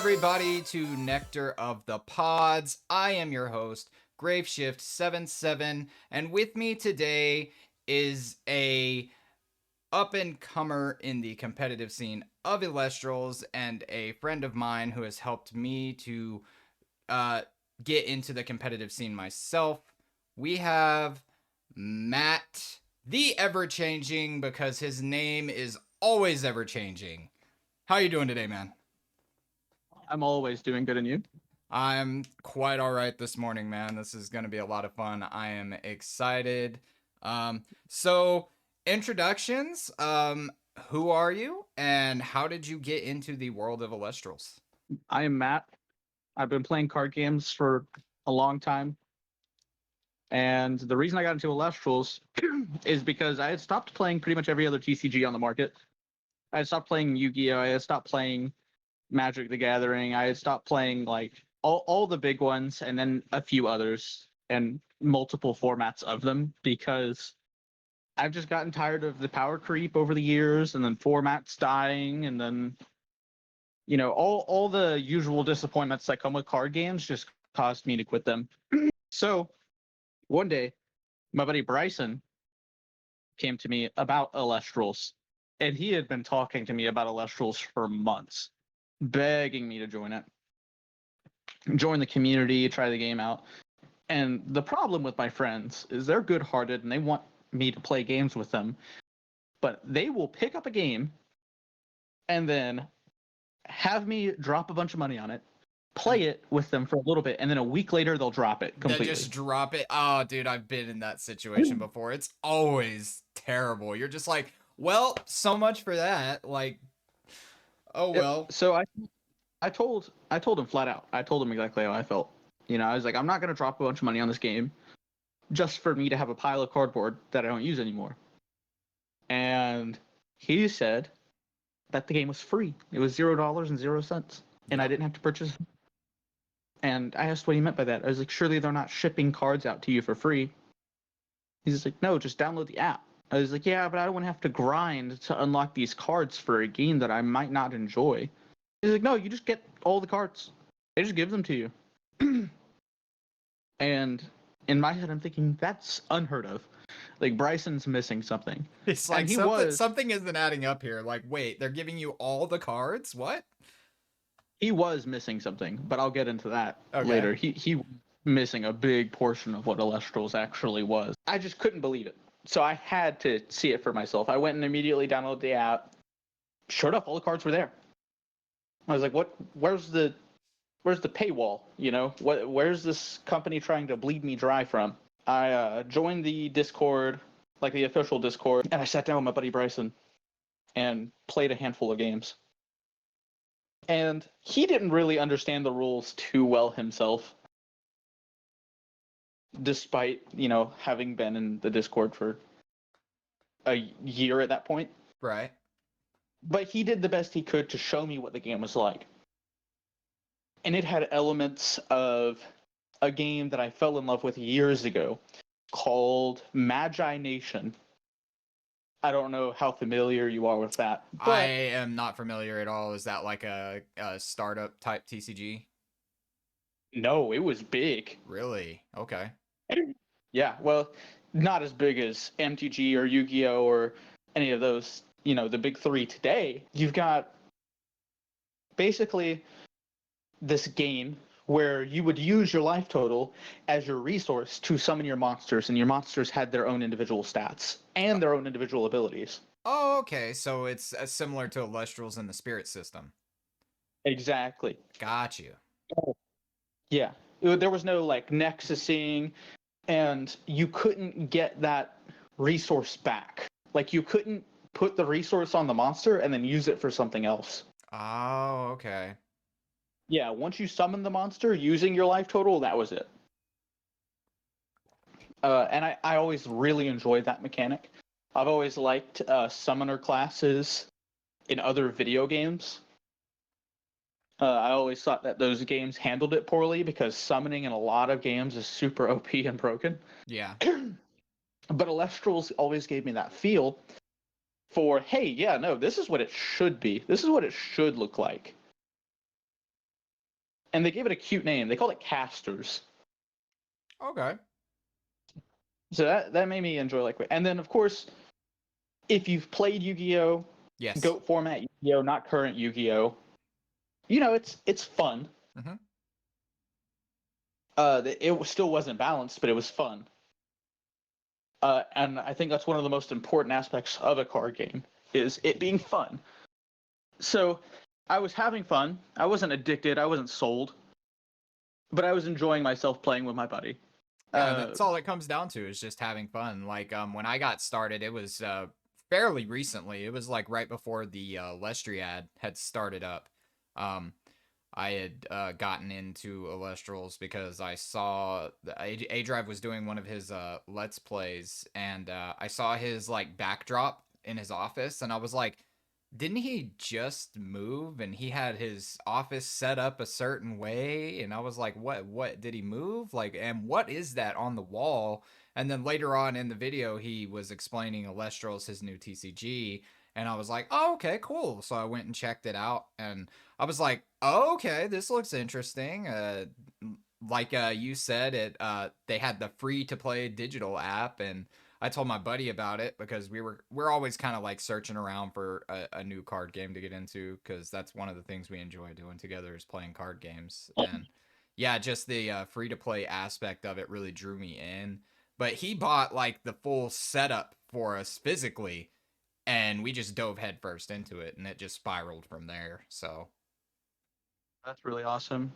everybody to Nectar of the PODS. I am your host, Graveshift77, and with me today is a up-and-comer in the competitive scene of Illustrals and a friend of mine who has helped me to get into the competitive scene myself. We have Matt, the ever-changing, because his name is always ever-changing. How you doing today, man? I'm always doing good, and you? I'm quite all right this morning, man. This is going to be a lot of fun. I am excited. So introductions. Who are you, and how did you get into the world of Illustrals? I am Matt. I've been playing card games for a long time. And the reason I got into Illustrals is because I had stopped playing pretty much every other TCG on the market. I had stopped playing Yu-Gi-Oh! I had stopped playing Magic the Gathering. I had stopped playing like all the big ones and then a few others and multiple formats of them because I've just gotten tired of the power creep over the years and then formats dying and then all the usual disappointments that come with card games just caused me to quit them. So one day, my buddy Bryson came to me about Illustrals, and he had been talking to me about Illustrals for months, begging me to join it, join the community, try the game out. And the problem with my friends is they're good-hearted and they want me to play games with them, but they will pick up a game and then have me drop a bunch of money on it, play it with them for a little bit, and then a week later they'll drop it They completely. just drop it. Oh, dude, I've been in that situation before. It's always terrible. You're just like, well, so much for that. Like, oh well. So I told him flat out. I told him exactly how I felt. I was like, I'm not gonna drop a bunch of money on this game just for me to have a pile of cardboard that I don't use anymore. And he said that the game was free. It was $0.00, and I Yep. didn't have to purchase. And I asked what he meant by that. I was like, surely they're not shipping cards out to you for free. He's like, no, just download the app. I was like, yeah, but I don't want to have to grind to unlock these cards for a game that I might not enjoy. He's like, no, you just get all the cards. They just give them to you. And in my head, I'm thinking, that's unheard of. Like, Bryson's missing something. It's And like something isn't adding up here. Like, wait, they're giving you all the cards? What? he was missing something, but I'll get into that Okay. later. He missing a big portion of what Illustrals actually was. I just couldn't believe it. So I had to see it for myself. I went and immediately downloaded the app. Sure enough, all the cards were there. I was like, "What? Where's the paywall? Where's this company trying to bleed me dry from?" I joined the Discord, like the official Discord, and I sat down with my buddy Bryson and played a handful of games. And he didn't really understand the rules too well himself, despite having been in the Discord for a year at that point. Right. But he did the best he could to show me what the game was like. And it had elements of a game that I fell in love with years ago called Magi Nation. I don't know how familiar you are with that, I but am not familiar at all. Is that like a startup type TCG? no, it was big. Really? Okay. Yeah, well, not as big as MTG or Yu-Gi-Oh or any of those, the big three today. You've got basically this game where you would use your life total as your resource to summon your monsters, and your monsters had their own individual stats and their own individual abilities. Oh, okay. So it's similar to Illustrals in the Spirit system. Exactly. Got you. Yeah. There was no like nexusing, and you couldn't get that resource back. Like you couldn't put the resource on the monster and then use it for something else. Oh, okay. Yeah, once you summon the monster using your life total, that was it. And I always really enjoyed that mechanic. I've always liked summoner classes in other video games. I always thought that those games handled it poorly because summoning in a lot of games is super OP and broken. Yeah. But Illustrals always gave me that feel for, hey, yeah, no, this is what it should be. This is what it should look like. and they gave it a cute name. They called it casters. Okay. So that made me enjoy like. And then of course, if you've played Yu-Gi-Oh, Yes. GOAT format Yu-Gi-Oh, not current Yu-Gi-Oh, you know it's fun. Mm-hmm. It still wasn't balanced, but it was fun. And I think that's one of the most important aspects of a card game is it being fun. So I was having fun. I wasn't addicted. I wasn't sold, but I was enjoying myself playing with my buddy. Yeah, that's all it comes down to is just having fun. Like when I got started, it was fairly recently. It was like right before the Lestriad had started up. Um, I had gotten into Illustrals because I saw A Drive was doing one of his Let's Plays, and I saw his like backdrop in his office, and I was like, didn't he just move and he had his office set up a certain way? And I was like, what did he move? Like, and what is that on the wall? And then later on in the video, he was explaining Illustrals, his new TCG, and I was like, oh, okay, cool. So I went and checked it out, and I was like, oh, okay, this looks interesting. Like you said, they had the free to play digital app, and I told my buddy about it because we're always kind of like searching around for a new card game to get into because that's one of the things we enjoy doing together is playing card games. And yeah, just the free to play aspect of it really drew me in. But he bought like the full setup for us physically, and we just dove headfirst into it, and it just spiraled from there. So That's really awesome.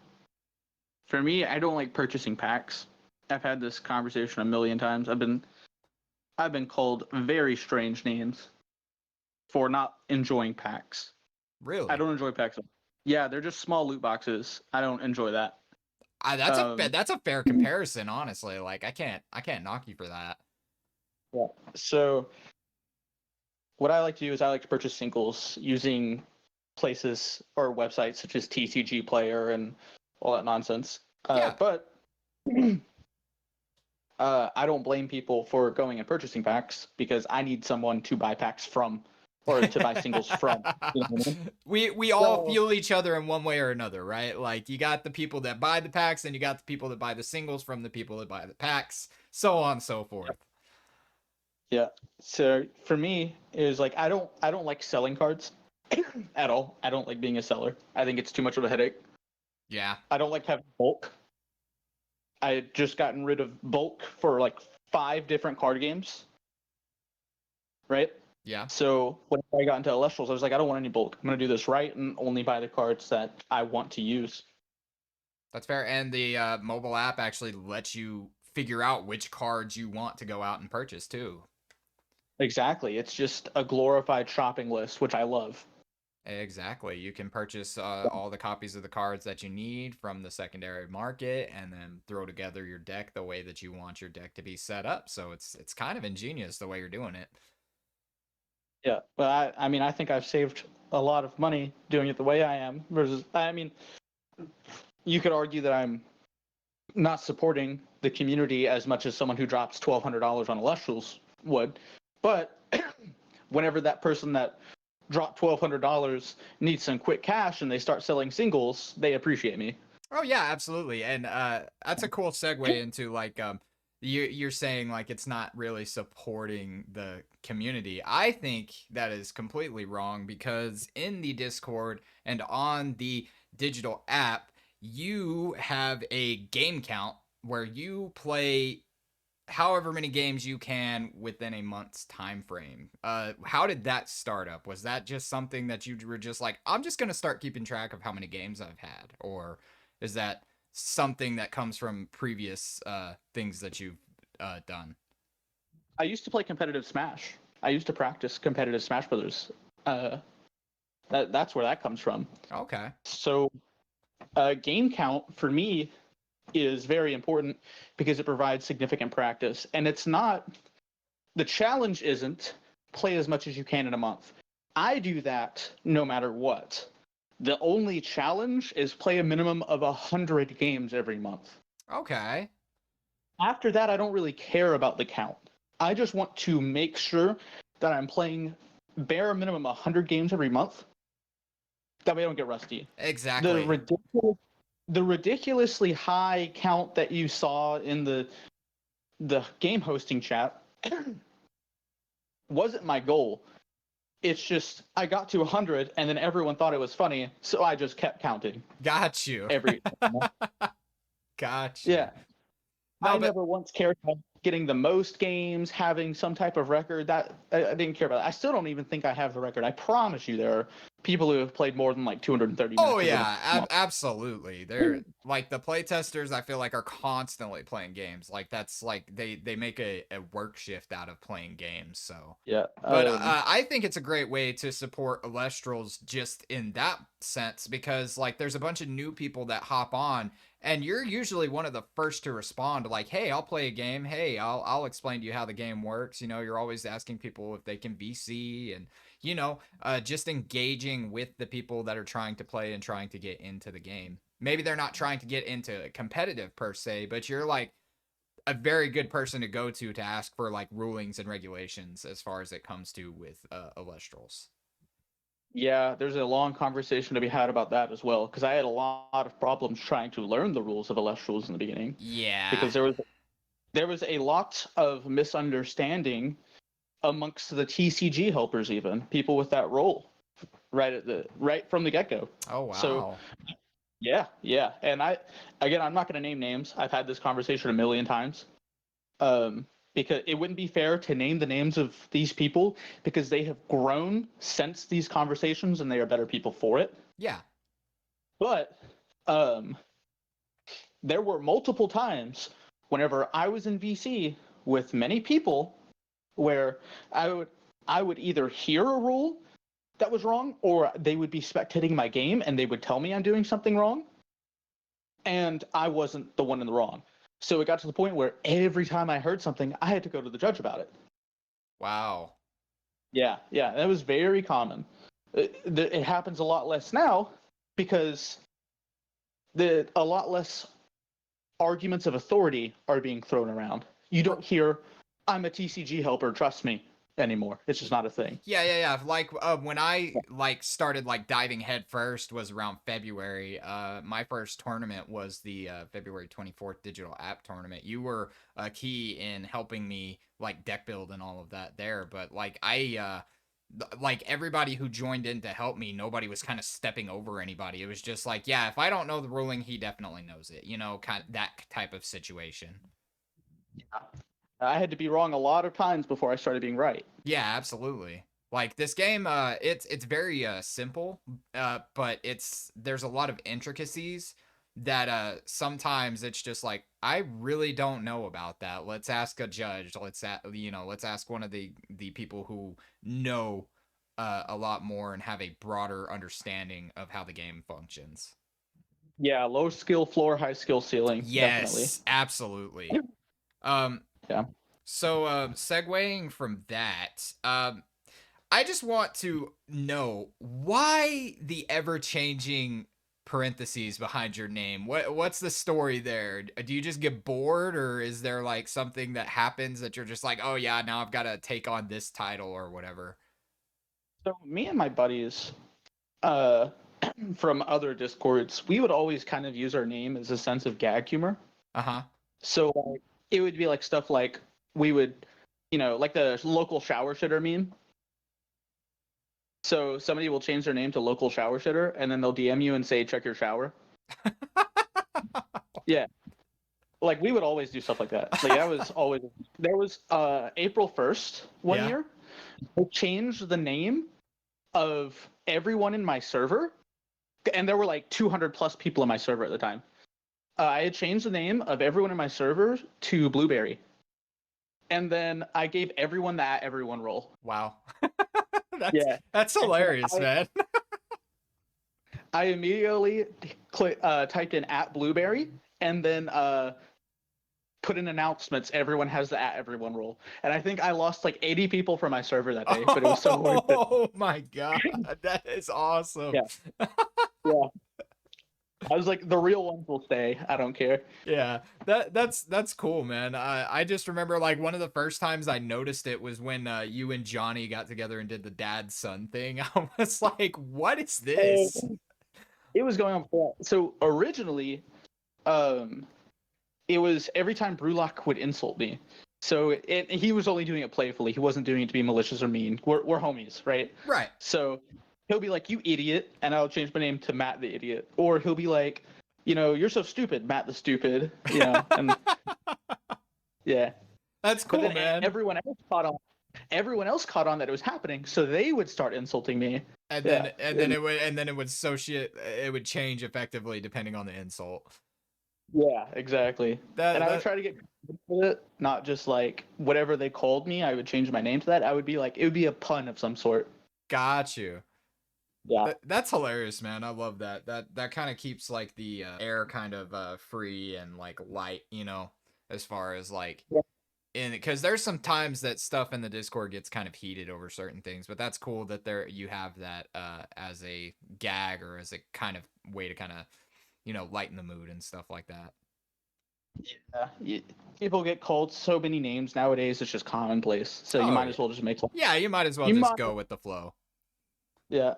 For me, I don't like purchasing packs. I've had this conversation a million times. I've been called very strange names for not enjoying packs. I really, don't enjoy packs. Yeah, they're just small loot boxes. I don't enjoy that. Um, that's a fair comparison, honestly. Like I can't knock you for that. yeah. So what I like to do is I like to purchase singles using places or websites such as TCG Player and all that nonsense. Yeah. But I don't blame people for going and purchasing packs because I need someone to buy packs from or to buy singles from. You know what I mean? We all So feel each other in one way or another, right? Like you got the people that buy the packs, and you got the people that buy the singles from the people that buy the packs, so on and so forth. yeah. So for me, it was like I don't like selling cards at all. I don't like being a seller. I think it's too much of a headache. Yeah, I don't like having bulk. I had just gotten rid of bulk for like 5 different card games, right? yeah, So when I got into Illustrals, I was like, I don't want any bulk. I'm gonna do this right and only buy the cards that I want to use. that's fair. And the mobile app actually lets you figure out which cards you want to go out and purchase too. Exactly. It's just a glorified shopping list, which I love. Exactly. You can purchase all the copies of the cards that you need from the secondary market, and then throw together your deck the way that you want your deck to be set up. So it's kind of ingenious the way you're doing it. Yeah. But I mean, I think I've saved a lot of money doing it the way I am. Versus, I mean, you could argue that I'm not supporting the community as much as someone who drops $1,200 on Illustrals would. But whenever that person that dropped $1,200 needs some quick cash and they start selling singles, they appreciate me. Oh yeah, absolutely. And that's a cool segue into like you're saying like it's not really supporting the community. I think that is completely wrong because in the Discord and on the digital app, you have a game count where you play however many games you can within a month's time frame. How did that start up? Was that just something that you were just like, I'm just gonna start keeping track of how many games I've had, or is that something that comes from previous things that you've done? I used to play competitive Smash. I used to practice competitive Smash Brothers. Uh, that's where that comes from. Okay. So, game count for me is very important because it provides significant practice. And it's not, the challenge isn't play as much as you can in a month. I do that no matter what. The only challenge is play a minimum of 100 games every month. Okay. After that, I don't really care about the count. I just want to make sure that I'm playing bare minimum 100 games every month. That way I don't get rusty. The Exactly. ridiculous the ridiculously high count that you saw in the game hosting chat wasn't my goal. It's just I got to 100 and then everyone thought it was funny, so I just kept counting Got you. every. Got you. Yeah, No, I but never once cared about getting the most games, having some type of record. That I didn't care about. I still don't even think I have the record. I promise you, there are people who have played more than like 230 oh matches in a yeah, month. absolutely. They're like the playtesters. I feel like are constantly playing games. Like that's like they make a work shift out of playing games. So, Yeah. but I think it's a great way to support Alestrals just in that sense because like there's a bunch of new people that hop on and you're usually one of the first to respond like, "Hey, I'll play a game. Hey, I'll explain to you how the game works." You know, you're always asking people if they can VC and just engaging with the people that are trying to play and trying to get into the game. Maybe they're not trying to get into competitive per se, but you're like a very good person to go to ask for like rulings and regulations as far as it comes to with Alestrals. Yeah, there's a long conversation to be had about that as well, because I had a lot of problems trying to learn the rules of Alestrals in the beginning, Yeah. because there was a lot of misunderstanding amongst the TCG helpers, even people with that role, right from the get go. Oh So wow. yeah, and I'm not going to name names. I've had this conversation a million times. Um, because it wouldn't be fair to name the names of these people because they have grown since these conversations and they are better people for it. Yeah. But um, there were multiple times whenever I was in VC with many people where I would I would either hear a rule that was wrong or they would be spectating my game and they would tell me I'm doing something wrong and I wasn't the one in the wrong. So it got to the point where every time I heard something, I had to go to the judge about it. Wow. Yeah, that was very common. It happens a lot less now because a lot less arguments of authority are being thrown around. You don't hear, "I'm a TCG helper, trust me," anymore. It's just not a thing. Yeah. Like when I like started like diving head first was around February. My first tournament was the February 24th digital app tournament. You were a key in helping me like deck build and all of that there, but like like everybody who joined in to help me, nobody was kind of stepping over anybody. It was just like, yeah, if I don't know the ruling, he definitely knows it. Kind of that type of situation. Yeah. I had to be wrong a lot of times before I started being right. Yeah, absolutely. Like this game, it's very simple, but there's a lot of intricacies that sometimes it's just like I really don't know about that. Let's ask a judge. Let's ask one of the people who know a lot more and have a broader understanding of how the game functions. Yeah, low skill floor, high skill ceiling, definitely. Yes, absolutely. Um, Yeah. so segueing from that, I just want to know why the ever-changing parentheses behind your name. What's the story there? Do you just get bored, or is there like something that happens that you're just like, oh yeah, now I've got to take on this title or whatever? So me and my buddies, uh, from other discords, we would always kind of use our name as a sense of gag humor. Uh huh. So like, it would be like stuff like we would, like the local shower shitter meme. So somebody will change their name to local shower shitter, and then they'll DM you and say, "Check your shower." Yeah, like we would always do stuff like that. Like that was always there was April 1st one Yeah. year. I changed the name of everyone in my server, and there were like 200 plus people in my server at the time. I had changed the name of everyone in my server to Blueberry, and then I gave everyone that everyone role. Wow. that's Yeah, that's and then hilarious, man. I immediately typed in at Blueberry, and then put in announcements. Everyone has the at everyone role, and I think I lost like 80 people from my server that day, but it was so worth it. Oh my god, that is awesome. Yeah, yeah. I was like, the real ones will stay. I don't care. Yeah, that's cool, man. I just remember like one of the first times I noticed it was when you and Johnny got together and did the dad son thing. I was like, what is this? it was going on before. So originally, um, it was every time Brulok would insult me. So he was only doing it playfully. He wasn't doing it to be malicious or mean. We're homies, right? Right. So he'll be like, "You idiot," and I'll change my name to Matt the idiot. Or he'll be like, "You're so stupid, Matt the stupid." And yeah. That's But cool, then man. everyone else caught on. Everyone else caught on that it was happening, so they would start insulting me. And then Yeah, and then and it would associate, it would change effectively depending on the insult. yeah, exactly. And That I would that try to get with it, not just like whatever they called me. I would change my name to that. I would be like, it would be a pun of some sort. got you. Yeah. That's hilarious, man. I love that. That kind of keeps like the air kind of free and like light, as far as like Yeah. in, because there's some times that stuff in the Discord gets kind of heated over certain things, but that's cool that there you have that as a gag or as a kind of way to kind of lighten the mood and stuff like that. People get called so many names nowadays. It's just commonplace. So you Oh might yeah, as well just make some. yeah. You might as well You just might. go with the flow. Yeah.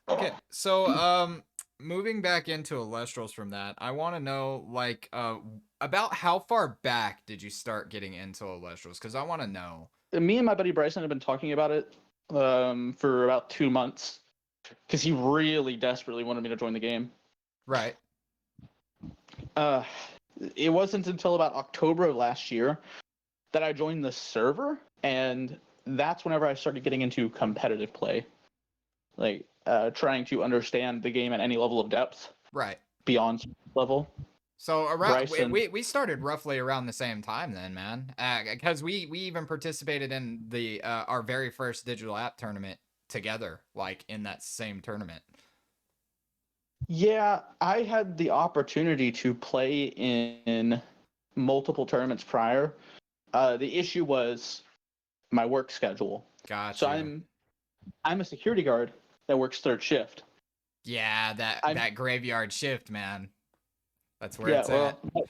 Okay, so moving back into Alestrals from that, I want to know like about how far back did you start getting into Alestrals? Because I want to know. Me and my buddy Bryson have been talking about it for about 2 months because he really desperately wanted me to join the game. Right. Uh, it wasn't until about October of last year that I joined the server, and that's whenever I started getting into competitive play, like trying to understand the game at any level of depth Right. beyond level. So around Bryson, we started roughly around the same time then, man. Because we even participated in the our very first digital app tournament together, like in that same tournament. yeah, I had the opportunity to play in multiple tournaments prior. The issue was my work schedule. Got So you. I'm a security guard that works third shift. Yeah, that I'm that graveyard shift, man. That's where yeah, it's well, at.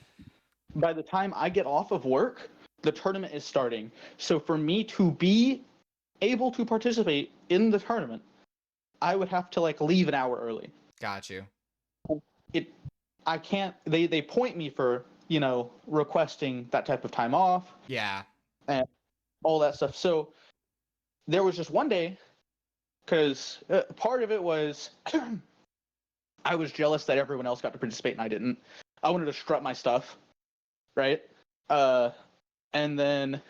by the time I get off of work, the tournament is starting. So for me to be able to participate in the tournament, I would have to like leave an hour early. Got you. It I can't they point me for, requesting that type of time off Yeah. and all that stuff. So there was just one day cuz part of it was I was jealous that everyone else got to participate and I didn't. I wanted to strut my stuff, right? Uh and then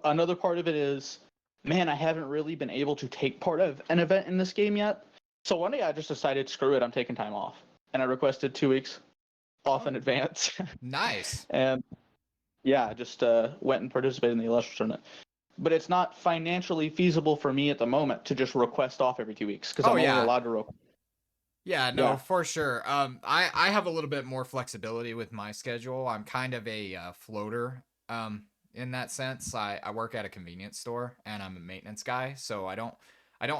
another part of it is, man, I haven't really been able to take part of an event in this game yet. So one day I just decided, screw it, I'm taking time off, and I requested 2 weeks off Oh, in advance. nice. And yeah, I just went and participated in the Illustrious tournament. But it's not financially feasible for me at the moment to just request off every 2 weeks because Oh I'm only yeah. allowed to request. Yeah, no, Yeah. for sure. I have a little bit more flexibility with my schedule. I'm kind of a floater. In that sense, I work at a convenience store and I'm a maintenance guy, so I don't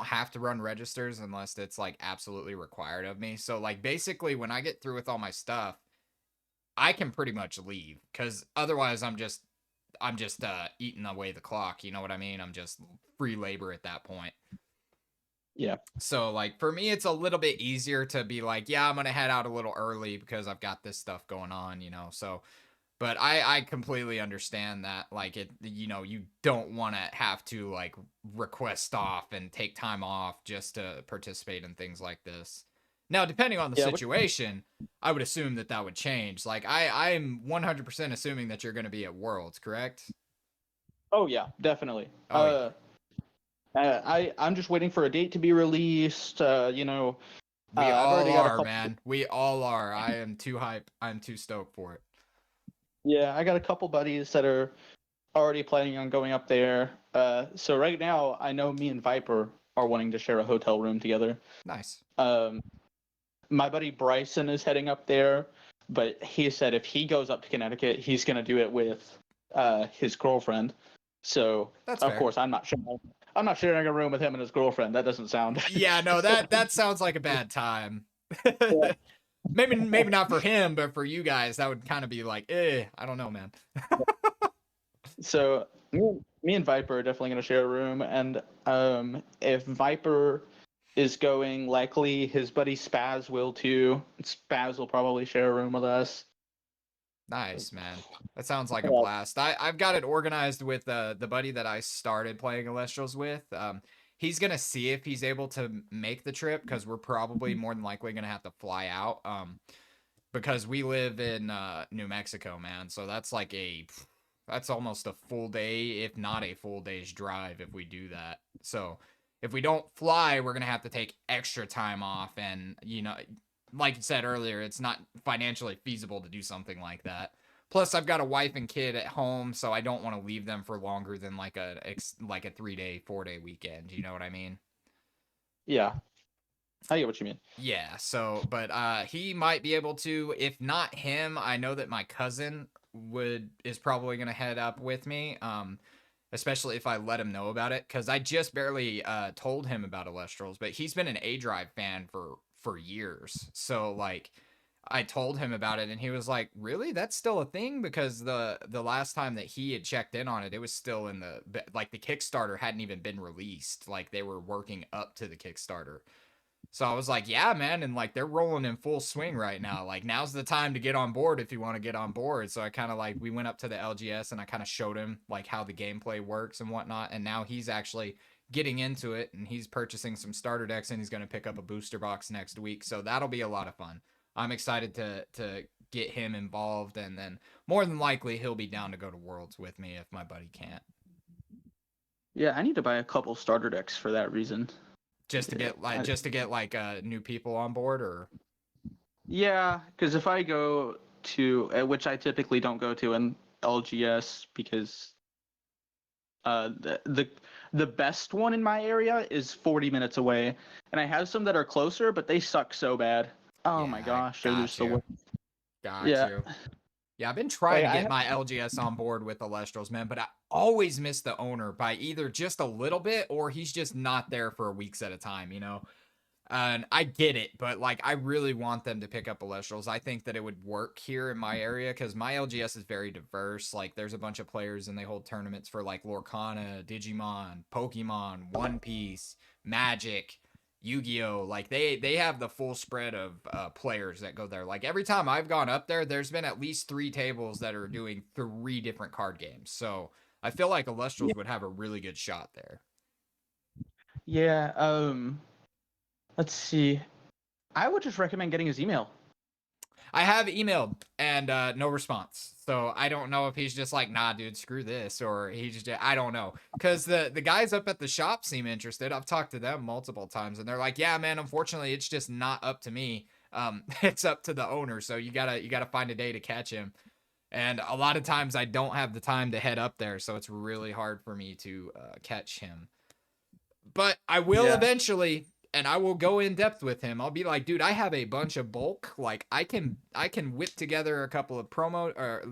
have to run registers unless it's like absolutely required of me. So like basically, when I get through with all my stuff, I can pretty much leave because otherwise I'm just eating away the clock. You know what I mean? I'm just free labor at that point. Yeah. So like for me it's a little bit easier to be like, yeah, I'm going to head out a little early because I've got this stuff going on. So but I completely understand that like you don't want to have to like request off and take time off just to participate in things like this. Now, depending on the Yeah. situation, I would assume that would change. Like I'm 100% assuming that you're going to be at Worlds, correct? Oh yeah, definitely. Oh yeah. I'm just waiting for a date to be released. We I've all already got a are, couple. man. We all are. I am too hype. I'm too stoked for it. Yeah, I got a couple buddies that are already planning on going up there. So right now, I know me and Viper are wanting to share a hotel room together. Nice. Um, my buddy Bryson is heading up there, but he said if he goes up to Connecticut, he's gonna do it with his girlfriend. So That's of fair. course, I'm not sharing. I'm not sharing a room with him and his girlfriend. That doesn't sound. Yeah, no, that sounds like a bad time. Maybe not for him, but for you guys, that would kind of be like, I don't know, man. So me and Viper are definitely gonna share a room, and if Viper is going. Likely his buddy Spaz will too. Spaz will probably share a room with us. Nice, man. That sounds like a Yeah. blast. I've got it organized with the buddy that I started playing Alestrals with. He's gonna see if he's able to make the trip because we're probably more than likely gonna have to fly out. Because we live in New Mexico, man. So that's almost a full day, if not a full day's drive, if we do that. So if we don't fly, we're gonna have to take extra time off, and like you said earlier, it's not financially feasible to do something like that. Plus, I've got a wife and kid at home, so I don't want to leave them for longer than like a 3 day, 4 day weekend. You know what I mean? Yeah, I get what you mean. Yeah, so but he might be able to. If not him, I know that my cousin would is probably gonna head up with me. Especially if I let him know about it, because I just barely told him about Alestrals, but he's been an A Drive fan for years. So like I told him about it and he was like, "Really? That's still a thing?" Because the last time that he had checked in on it, it was still in the Kickstarter hadn't even been released. Like they were working up to the Kickstarter. So I was like, yeah, man. And like, they're rolling in full swing right now. Like, now's the time to get on board if you want to get on board. So I kind of like, we went up to the LGS and I kind of showed him like how the gameplay works and whatnot. And now he's actually getting into it and he's purchasing some starter decks and he's going to pick up a booster box next week. So that'll be a lot of fun. I'm excited to get him involved. And then more than likely, he'll be down to go to Worlds with me if my buddy can't. Yeah, I need to buy a couple starter decks for that reason. Just to get like new people on board, or Yeah, because if I go to, which I typically don't go to in LGS, because the best one in my area is 40 minutes away, and I have some that are closer, but they suck so bad. Oh my yeah, gosh, they're just got the you. worst. Got Yeah, you. Yeah, I've been trying like to I get have, my LGS on board with the Lestrals, man, but I always miss the owner by either just a little bit or he's just not there for weeks at a time. And I get it, but like I really want them to pick up Alestrals. I think that it would work here in my area because my LGS is very diverse. Like there's a bunch of players and they hold tournaments for like Lorcana, Digimon, Pokemon, One Piece, Magic, Yu-Gi-Oh. Like they have the full spread of players that go there. Like every time I've gone up there, there's been at least 3 tables that are doing 3 different card games. So I feel like yeah, Alestrals would have a really good shot there. yeah. Let's see. I would just recommend getting his email. I have emailed and no response. So I don't know if he's just like, nah, dude, screw this, or he's just I don't know. Because the guys up at the shop seem interested. I've talked to them multiple times, and they're like, yeah, man, unfortunately, it's just not up to me. It's up to the owner. So you gotta find a day to catch him. And a lot of times I don't have the time to head up there, so it's really hard for me to catch him. But I will Yeah, eventually, and I will go in depth with him. I'll be like, dude, I have a bunch of bulk. Like I can whip together a couple of promo or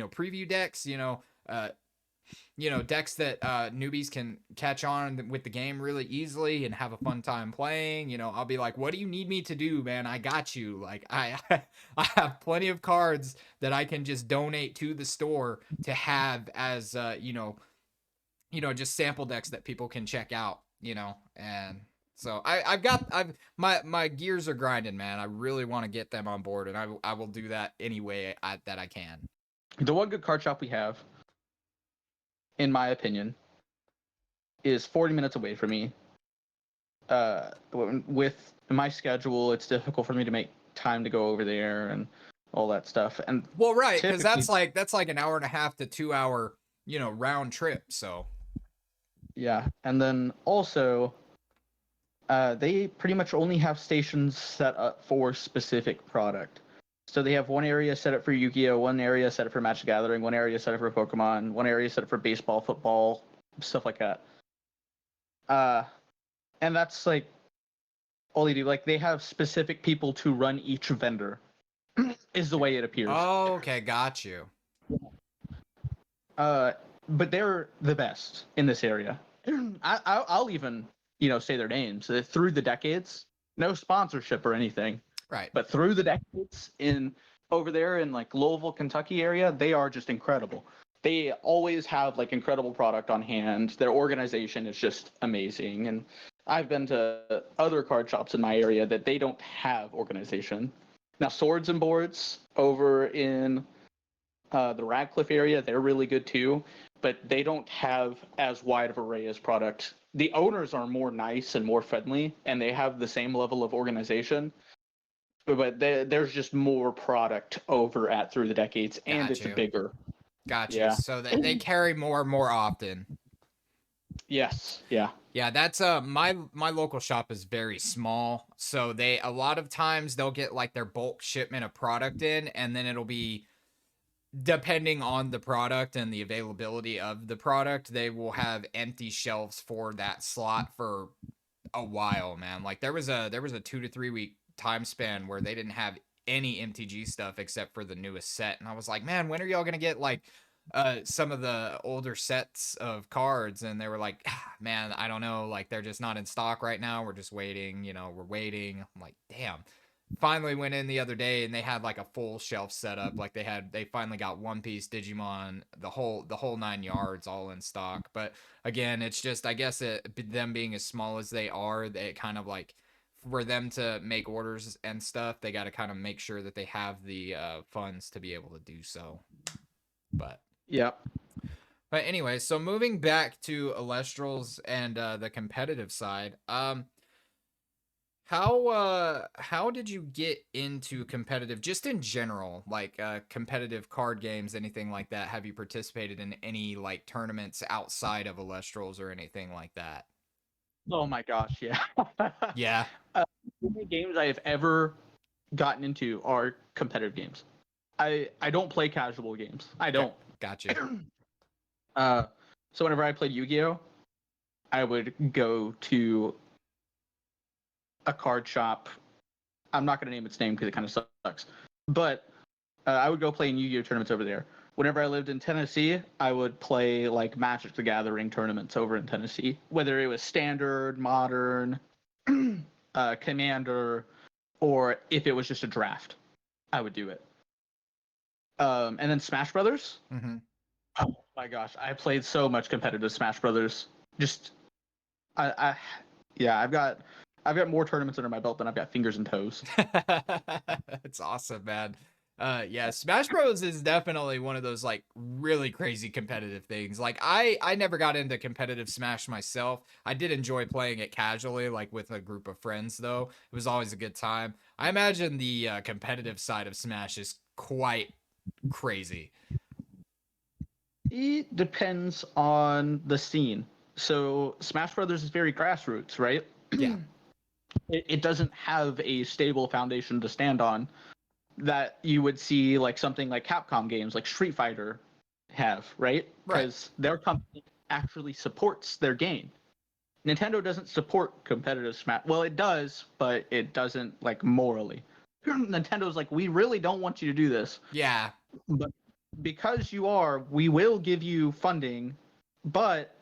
preview decks. Decks that newbies can catch on with the game really easily and have a fun time playing. I'll be like, what do you need me to do, man? I got you. Like I have plenty of cards that I can just donate to the store to have as just sample decks that people can check out. And so I've my gears are grinding, man. I really want to get them on board, and I will do that any way that I can. the one good card shop we have, in my opinion, is 40 minutes away from me. With my schedule, it's difficult for me to make time to go over there and all that stuff. And Well, right, because typically, that's like an hour and a half to 2 hour round trip. So yeah. And then also, they pretty much only have stations set up for specific product. So they have one area set up for Yu-Gi-Oh, one area set up for Magic Gathering, one area set up for Pokemon, one area set up for baseball, football, stuff like that. Uh, and that's like all they do. Like they have specific people to run each vendor, is the way it appears. oh, okay, got you. Uh, but they're the best in this area. I'll even say their names through the decades. No sponsorship or anything, Right. but through the decades in over there in like Louisville, Kentucky area, they are just incredible. They always have like incredible product on hand. Their organization is just amazing, and I've been to other card shops in my area that they don't have organization. Now, Swords and Boards over in the Radcliffe area, they're really good too, but they don't have as wide of array as product. The owners are more nice and more friendly, and they have the same level of organization, but there's just more product over at Through the Decades, and Got it's you. bigger. Got you. Yeah. So they carry more often. Yes. Yeah. Yeah, that's my local shop is very small. So they a lot of times they'll get like their bulk shipment of product in, and then it'll be depending on the product and the availability of the product, they will have empty shelves for that slot for a while, man. Like there was a 2 to 3 week time span where they didn't have any MTG stuff except for the newest set, and I was like, man, when are y'all gonna get like some of the older sets of cards? And they were like, man, I don't know, like they're just not in stock right now, we're just waiting, we're waiting. I'm like, damn. Finally went in the other day and they had like a full shelf set up. Like they finally got One Piece, Digimon, the whole 9 yards all in stock. But again, it's just, I guess them being as small as they are, they kind of like, for them to make orders and stuff, they got to kind of make sure that they have the funds to be able to do so. But Yeah. but anyway, so moving back to Alestrals and the competitive side, how did you get into competitive, just in general, like competitive card games, anything like that? Have you participated in any like tournaments outside of Alestrals or anything like that? Oh my gosh. Yeah. Yeah. The only games I have ever gotten into are competitive games. I don't play casual games. I don't. Got you. Uh, so whenever I played Yu-Gi-Oh, I would go to a card shop. I'm not going to name its name because it kind of sucks. But I would go play in Yu-Gi-Oh tournaments over there. Whenever I lived in Tennessee, I would play like Magic the Gathering tournaments over in Tennessee, whether it was standard, modern, commander, or if it was just a draft, I would do it. And then Smash Brothers. Mm-hmm. Oh my gosh, I played so much competitive Smash Brothers. Just, I yeah, I've got more tournaments under my belt than I've got fingers and toes. That's awesome, man. Yeah, Smash Bros is definitely one of those like really crazy competitive things. Like I never got into competitive Smash myself. I did enjoy playing it casually, like with a group of friends though. It was always a good time. I imagine the competitive side of Smash is quite crazy. It depends on the scene. So Smash Brothers is very grassroots, right? Yeah. It doesn't have a stable foundation to stand on that you would see like something like Capcom games like Street Fighter have, right? Right. Because their company actually supports their game. Nintendo doesn't support competitive Smash. Well, it does, but it doesn't like morally. Nintendo's like, we really don't want you to do this, Yeah. but because you are, we will give you funding, but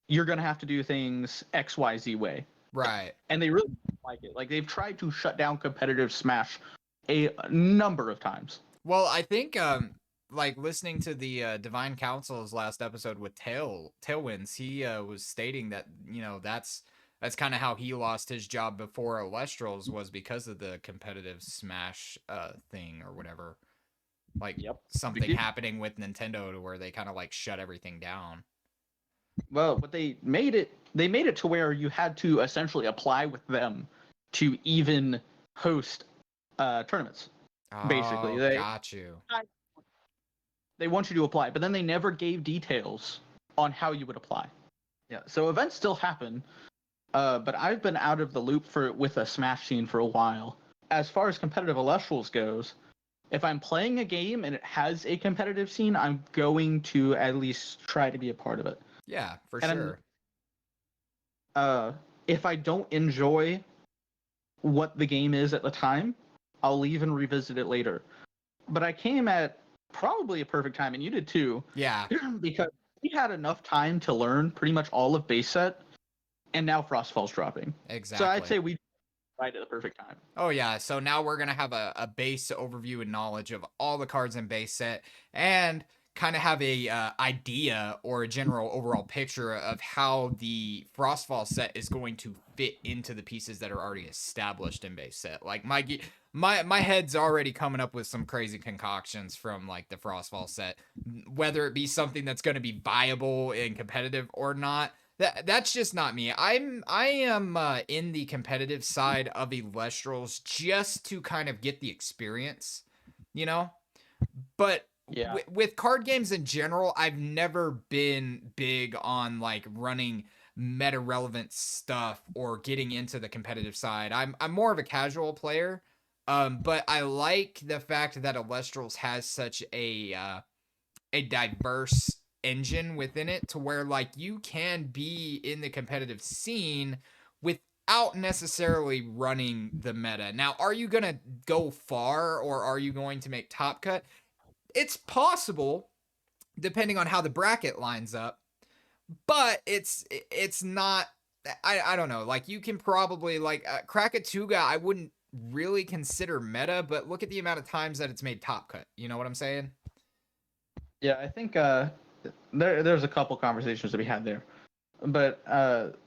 you're gonna have to do things XYZ way. Right. And they really don't like it. Like they've tried to shut down competitive Smash a number of times. Well, I think like listening to the Divine Council's last episode with Tailwinds, he was stating that, that's kind of how he lost his job before Alestrals, was because of the competitive Smash thing or whatever. Like Yep. something happening with Nintendo to where they kind of like shut everything down. Well, what they made it to where you had to essentially apply with them to even host tournaments. Basically, Oh, got you. they want you to apply, but then they never gave details on how you would apply. Yeah, so events still happen, but I've been out of the loop with a Smash scene for a while. As far as competitive Elestrals goes, if I'm playing a game and it has a competitive scene, I'm going to at least try to be a part of it. Yeah, for And sure. if I don't enjoy what the game is at the time, I'll leave and revisit it later. But I came at probably a perfect time, and you did too, Yeah, because we had enough time to learn pretty much all of base set, and now Frostfall's dropping. So I'd exactly. say we right at the perfect time. Oh yeah, so now we're gonna have a base overview and knowledge of all the cards in base set, and kind of have a idea or a general overall picture of how the Frostfall set is going to fit into the pieces that are already established in base set. Like my head's already coming up with some crazy concoctions from like the Frostfall set, whether it be something that's going to be viable and competitive or not. That's just not me. I am in the competitive side of Elestrals just to kind of get the experience, you know. But Yeah. with card games in general, I've never been big on like running meta relevant stuff or getting into the competitive side. I'm more of a casual player. But I like the fact that Elestrals has such a diverse engine within it to where like you can be in the competitive scene without necessarily running the meta. Now, are you going to go far or are you going to make top cut? It's possible depending on how the bracket lines up, but it's not. I don't know. Like you can probably like Krakatuga. I wouldn't really consider meta, but look at the amount of times that it's made top cut. You know what I'm saying? Yeah, I think there's a couple conversations to be had there. But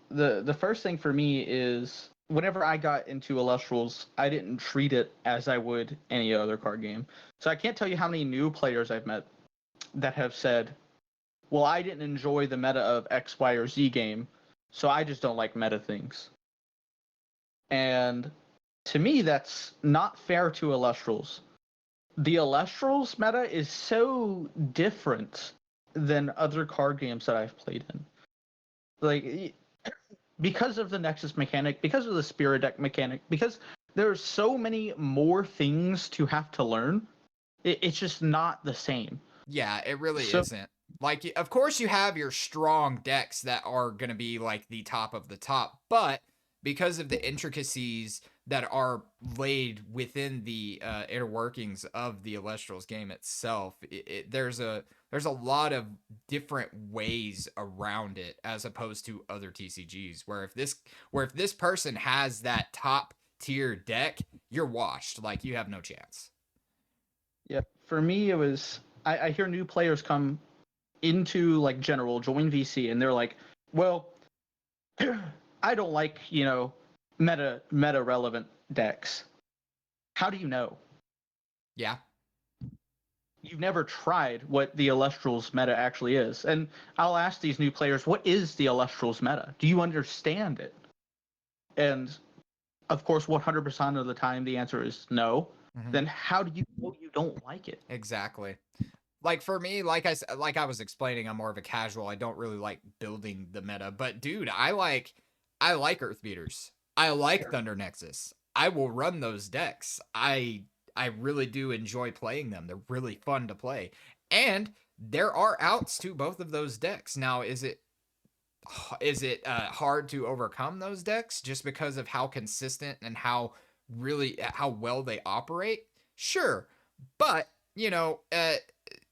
the first thing for me is whenever I got into Illustrals, I didn't treat it as I would any other card game. So I can't tell you how many new players I've met that have said, "Well, I didn't enjoy the meta of X, Y, or Z game, so I just don't like meta things." And to me, that's not fair to Illustrals. The Illustrals meta is so different than other card games that I've played in. Like because of the Nexus mechanic, because of the Spirit Deck mechanic, because there's so many more things to have to learn. It's just not the same. Yeah, it really So isn't. Like, of course, you have your strong decks that are going to be like the top of the top, but because of the intricacies that are laid within the inner workings of the Elestrals game itself, there's a lot of different ways around it as opposed to other TCGs. Where if this person has that top tier deck, you're washed. Like you have no chance. yeah, for me it was I hear new players come into like general join VC and they're like, well, I don't like meta relevant decks. How do you know? Yeah. You've never tried what the Illustrals meta actually is. And I'll ask these new players, what is the Illustrals meta? Do you understand it? And of course, 100% of the time, the answer is no. Mm-hmm. Then how do you know you don't like it? Exactly. Like for me, like I was explaining, I'm more of a casual. I don't really like building the meta, but dude, I like Earth Beaters. I like Thunder Nexus. I will run those decks. I really do enjoy playing them. They're really fun to play. And there are outs to both of those decks. Now, is it hard to overcome those decks just because of how consistent and how well they operate? Sure, but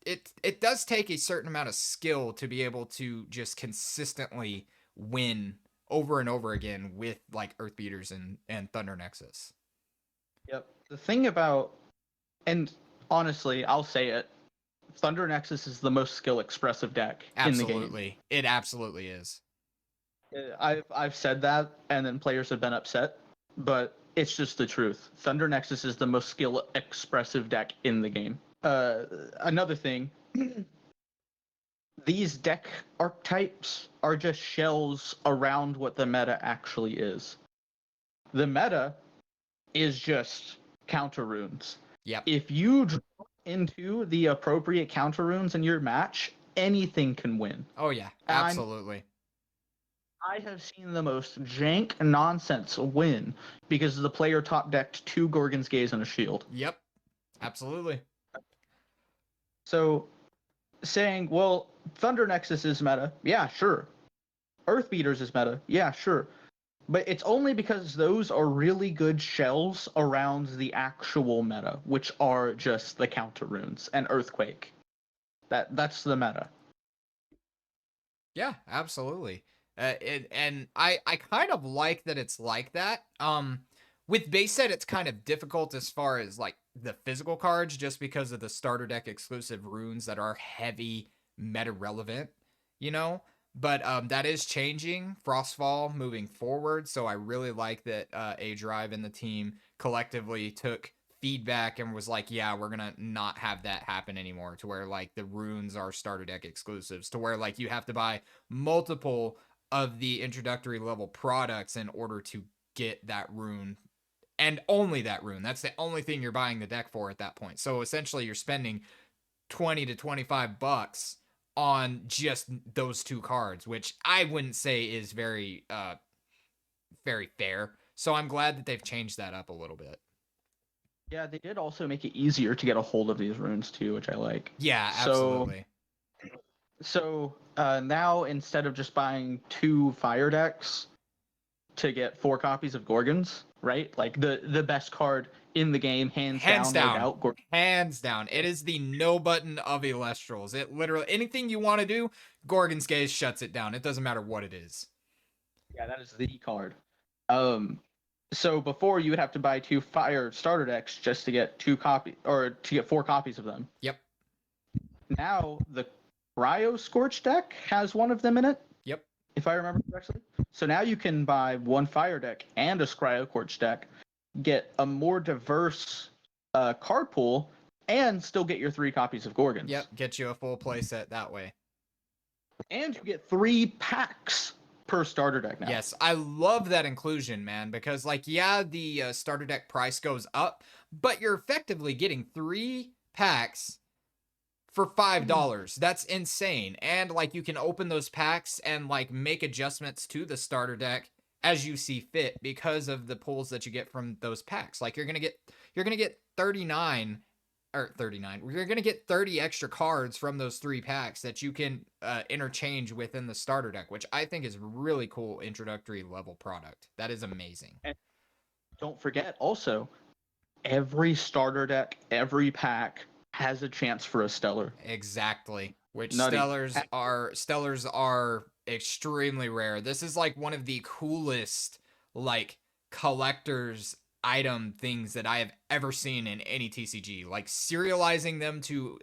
it does take a certain amount of skill to be able to just consistently win over and over again with like Earth Beaters and Thunder Nexus. Yep. The thing about, and honestly, I'll say it, Thunder Nexus is the most skill expressive deck in the game. Absolutely, it absolutely is. I've said that, and then players have been upset, but it's just the truth. Thunder Nexus is the most skill expressive deck in the game. Another thing, these deck archetypes are just shells around what the meta actually is. The meta is just counter runes. Yep. If you draw into the appropriate counter runes in your match, anything can win. Oh yeah, And absolutely. I have seen the most jank nonsense win because the player top decked two Gorgon's Gaze and a shield. Yep. Absolutely. So saying, well, Thunder Nexus is meta, yeah, sure. Earth Beaters is meta, yeah, sure. But it's only because those are really good shells around the actual meta, which are just the counter runes and Earthquake. That's the meta. Yeah, absolutely. And I kind of like that it's like that. With base set, it's kind of difficult as far as like the physical cards just because of the starter deck exclusive runes that are heavy meta relevant, you know. But that is changing Frostfall moving forward. So I really like that A Drive and the team collectively took feedback and was like, yeah, we're gonna not have that happen anymore, to where like the runes are starter deck exclusives, to where like you have to buy multiple of the introductory level products in order to get that rune, and only that rune. That's the only thing you're buying the deck for at that point. So essentially you're spending 20 to 25 bucks on just those two cards, which I wouldn't say is very fair. So I'm glad that they've changed that up a little bit. Yeah, they did also make it easier to get a hold of these runes too, which I like. Yeah, So absolutely. now instead of just buying 2 fire decks to get 4 copies of Gorgons, right? Like the best card in the game, hands Hands down, no down. doubt. Hands down. It is the no button of Elestrals. It literally, anything you want to do, Gorgon's Gaze shuts it down. It doesn't matter what it is. Yeah, that is the card. So before you would have to buy 2 fire starter decks just to get 2 copies, or to get 4 copies of them. Yep. Now the Cryo Scorch deck has one of them in it. Yep. If I remember correctly. So now you can buy 1 fire deck and a Cryo Scorch deck, get a more diverse card pool, and still get your 3 copies of Gorgons. Yep. Get you a full playset that way. And you get 3 packs per starter deck now. Yes, I love that inclusion, man, because like, yeah, the starter deck price goes up, but you're effectively getting 3 packs for $5. That's insane. And like, you can open those packs and like make adjustments to the starter deck as you see fit because of the pulls that you get from those packs. Like you're going to get 39 or 39. You're going to get 30 extra cards from those 3 packs that you can interchange within the starter deck, which I think is really cool introductory level product. That is amazing. And don't forget also, every starter deck, every pack has a chance for a stellar. Exactly. Which Nutty. stellars are extremely rare. This is like one of the coolest like collector's item things that I have ever seen in any TCG. Like serializing them to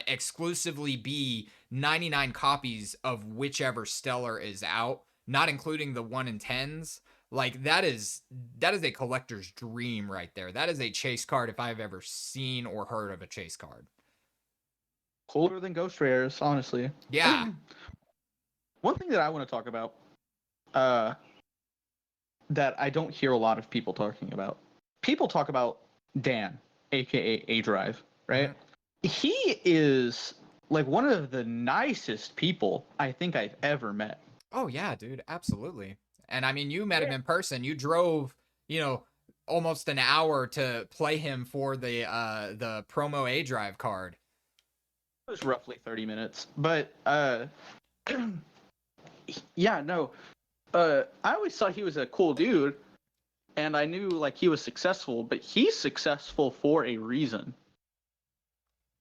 exclusively be 99 copies of whichever stellar is out, not including the 1 in 10s. Like that is a collector's dream right there. That is a chase card if I've ever seen or heard of a chase card. Cooler than Ghost Rares, honestly. Yeah. One thing that I want to talk about, that I don't hear a lot of people talking about. People talk about Dan, aka A Drive, right? Mm-hmm. He is like one of the nicest people I think I've ever met. Oh yeah, dude, absolutely. And I mean, you met him in person. You drove, almost an hour to play him for the promo A Drive card. It was roughly 30 minutes, but yeah, no. I always thought he was a cool dude, and I knew like he was successful, but he's successful for a reason.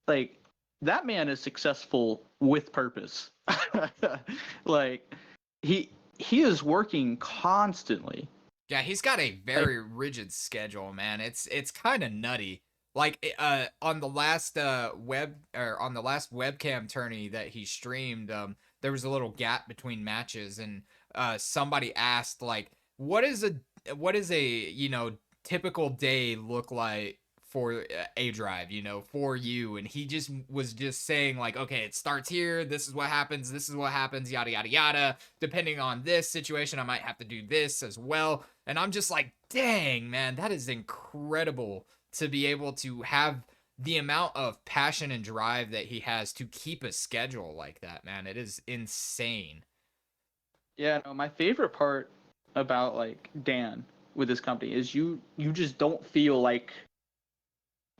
Like that man is successful with purpose. Like he is working constantly. Yeah, he's got a very rigid schedule, man. It's kind of nutty. Like on the last webcam tourney that he streamed, there was a little gap between matches, and somebody asked like, what is a typical day look like for A Drive, for you? And he was saying like, okay, it starts here, this is what happens, yada yada yada. Depending on this situation, I might have to do this as well. And I'm just like, dang, man, that is incredible to be able to have the amount of passion and drive that he has to keep a schedule like that, man. It is insane. Yeah, no, my favorite part about like Dan with this company is you just don't feel like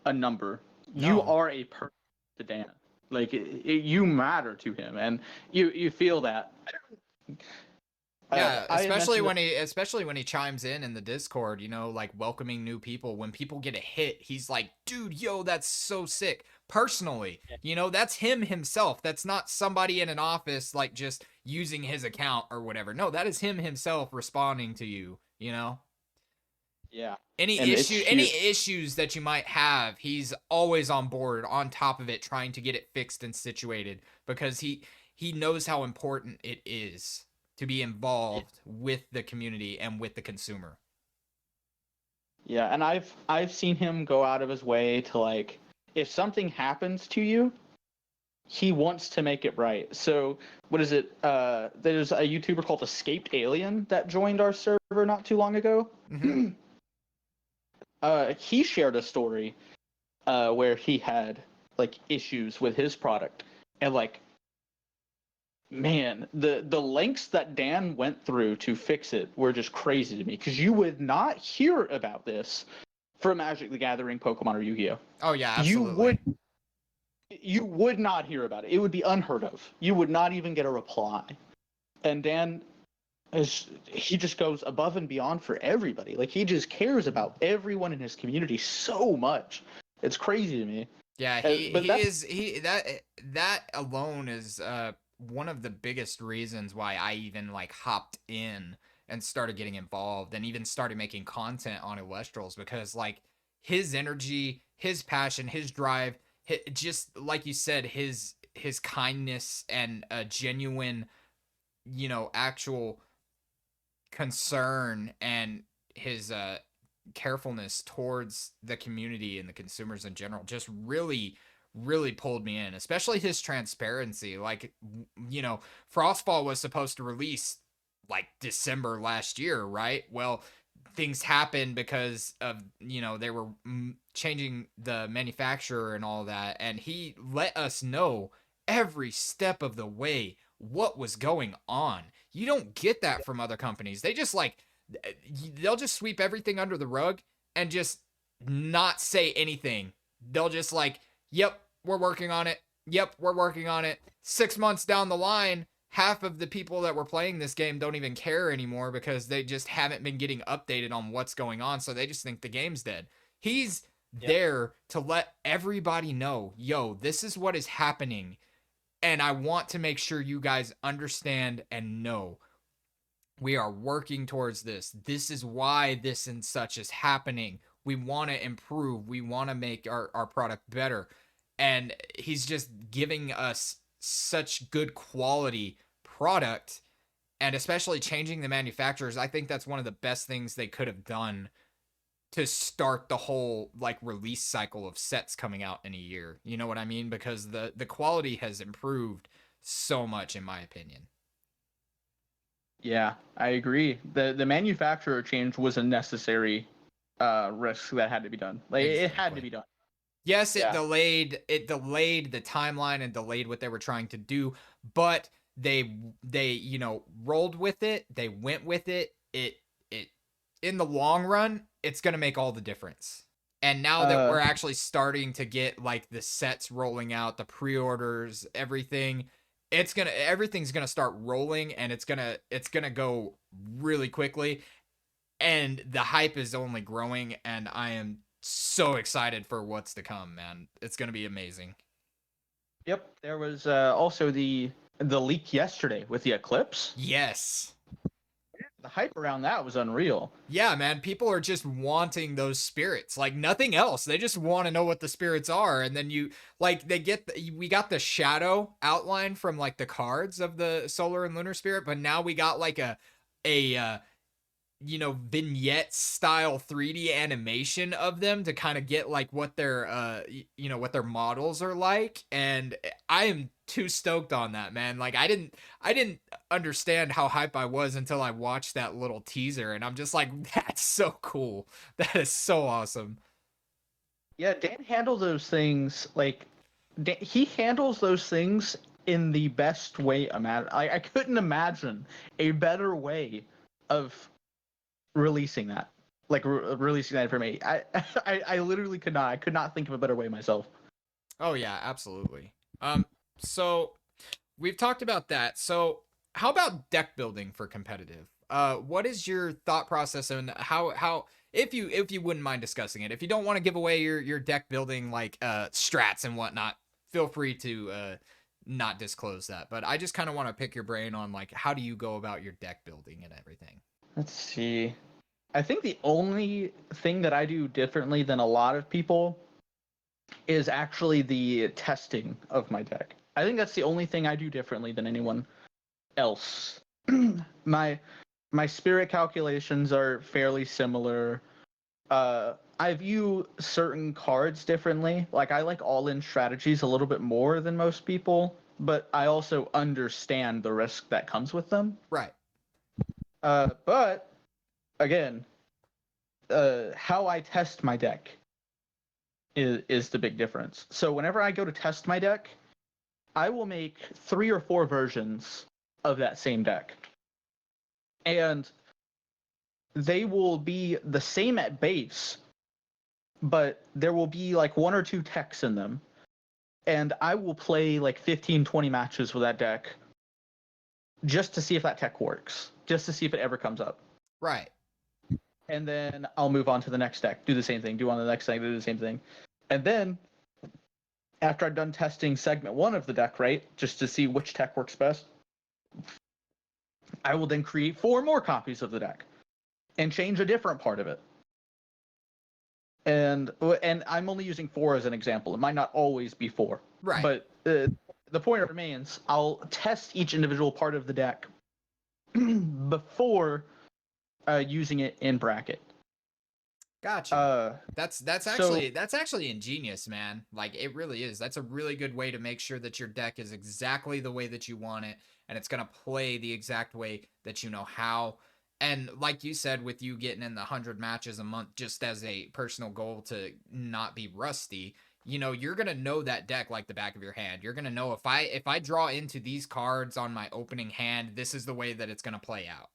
a number. No. You are a person to Dan. Like you matter to him, and you feel that. Yeah, especially when he chimes in the Discord, like welcoming new people. When people get a hit, he's like, dude, yo, that's so sick. Personally, that's him himself. That's not somebody in an office like just using his account or whatever. No, that is him himself responding to you, Yeah. Any And it's any huge. issues that you might have, he's always on board, on top of it, trying to get it fixed and situated, because he knows how important it is to be involved with the community and with the consumer. Yeah, and I've seen him go out of his way to, like, if something happens to you, he wants to make it right. So what is it? There's a YouTuber called Escaped Alien that joined our server not too long ago. Mm-hmm. He shared a story where he had like issues with his product, and like, man, the lengths that Dan went through to fix it were just crazy to me, because you would not hear about this for Magic the Gathering, Pokemon, or Yu-Gi-Oh. Oh yeah, You would absolutely. you would not hear about it. It would be unheard of. You would not even get a reply. And Dan is, he just goes above and beyond for everybody. Like, he just cares about everyone in his community so much. It's crazy to me. Yeah, But he that's is he that alone is one of the biggest reasons why I even like hopped in and started getting involved and even started making content on Illustrals, because like his energy, his passion, his drive, just like you said, his kindness and a genuine, actual concern, and his carefulness towards the community and the consumers in general just really pulled me in, especially his transparency. Like, Frostfall was supposed to release like December last year, right? Well, things happened because of, they were changing the manufacturer and all that, and he let us know every step of the way what was going on. You don't get that from other companies. They just like, they'll just sweep everything under the rug and just not say anything. They'll just like, yep, we're working on it. Yep, we're working on it. 6 months down the line, half of the people that were playing this game don't even care anymore, because they just haven't been getting updated on what's going on. So they just think the game's dead. He's Yep. there to let everybody know, yo, this is what is happening. And I want to make sure you guys understand and know we are working towards this. This is why this and such is happening. We want to improve. We want to make our product better. And he's just giving us such good quality product, and especially changing the manufacturers. I think that's one of the best things they could have done to start the whole like release cycle of sets coming out in a year. You know what I mean? Because the quality has improved so much, in my opinion. Yeah, I agree. The manufacturer change was a necessary risk that had to be done. Like, it had to Exactly. be done. Yes, Yeah. it delayed the timeline and delayed what they were trying to do, but they rolled with it. They went with it. It in the long run, it's going to make all the difference. And now that Uh we're actually starting to get like the sets rolling out, the pre-orders, everything, everything's going to start rolling, and it's going to go really quickly, and the hype is only growing, and I am so excited for what's to come, man. It's going to be amazing. yep. There was also the leak yesterday with the eclipse. Yes. The hype around that was unreal. Yeah, man, people are just wanting those spirits like nothing else. They just want to know what the spirits are, and then you like we got the shadow outline from like the cards of the solar and lunar spirit, but now we got like a vignette style 3D animation of them to kind of get like what their what their models are like. And I am too stoked on that, man. Like, I didn't understand how hype I was until I watched that little teaser, and I'm just like, that's so cool. That is so awesome. Yeah, Dan handles those things like, he handles those things in the best way. I couldn't imagine a better way of releasing that, like releasing that information. I literally could not. I could not think of a better way myself. Oh yeah, absolutely. So we've talked about that. So how about deck building for competitive? What is your thought process, and how if you wouldn't mind discussing it? If you don't want to give away your deck building like strats and whatnot, feel free to not disclose that. But I just kind of want to pick your brain on like how do you go about your deck building and everything. Let's see. I think the only thing that I do differently than a lot of people is actually the testing of my deck. I think that's the only thing I do differently than anyone else. my my spirit calculations are fairly similar. I view certain cards differently. Like I like all-in strategies a little bit more than most people, but I also understand the risk that comes with them. Right. But again, how I test my deck is the big difference. So whenever I go to test my deck, I will make 3 or 4 versions of that same deck. And they will be the same at base, but there will be like 1 or 2 techs in them. And I will play like 15, 20 matches with that deck just to see if that tech works, just to see if it ever comes up. Right. And then I'll move on to the next deck, do the same thing, do on the next deck, do the same thing. And then after I've done testing segment 1 of the deck, right, just to see which tech works best, I will then create 4 more copies of the deck and change a different part of it. And I'm only using 4 as an example. It might not always be 4. Right. But the point remains, I'll test each individual part of the deck before using it in bracket. Gotcha. That's so actually ingenious, man. Like it really is. That's a really good way to make sure that your deck is exactly the way that you want it, and it's gonna play the exact way that you know how. And like you said, with you getting in the 100 matches a month just as a personal goal to not be rusty, you know, you're gonna know that deck like the back of your hand. You're gonna know if I draw into these cards on my opening hand, this is the way that it's gonna play out.